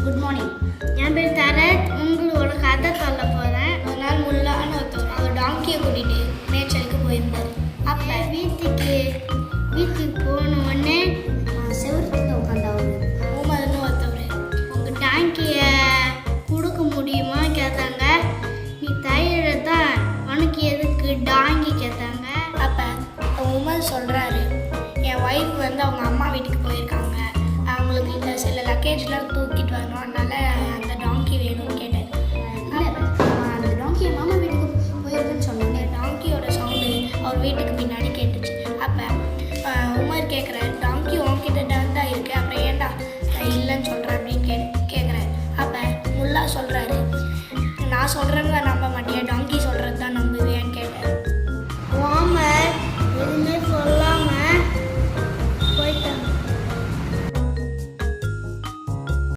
Good morning. என் பேர் தரத். உங்களோட கதை சொல்ல போகிறேன். ஒரு நாள் முல்லான்னு ஒருத்தர் அவர் டாங்கியை கூட்டிகிட்டு மேய்ச்சலுக்கு போயிருந்தார். அப்போ வீட்டுக்கு போன உடனே செவருக்கு உட்காந்தவர் உமர்னு ஒருத்தவர் உங்கள் டாங்கியை கொடுக்க முடியுமா கேட்டாங்க. நீ தயிரை தான் உனக்கு எதுக்கு டாங்கி கேட்டாங்க. அப்போ உமர் சொல்கிறாரு, என் ஒய்ஃப் அவங்க அம்மா வீட்டுக்கு போயிருக்காங்க, அவங்களுக்கு இந்த சில லக்கேஜ்லாம் தூக்கிட்டு வரணும், அதனால அந்த டாங்கி வேணும்னு கேட்டேன். இல்லை, அந்த டாங்கி என் மாமா வீட்டுக்கு போயிருக்குன்னு சொன்னேன். டாங்கியோட சவுண்டு அவர் வீட்டுக்கு பின்னாடி கேட்டுச்சு. அப்போ உமர் கேட்குறாரு, டாங்கி உன்கிட்ட தான் இருக்குது, அப்புறம் ஏன்டா இல்லைன்னு சொல்கிறேன் அப்படின்னு கேட்குறேன். அப்போ முல்லா சொல்கிறாரு, நான் சொல்கிறேன்னு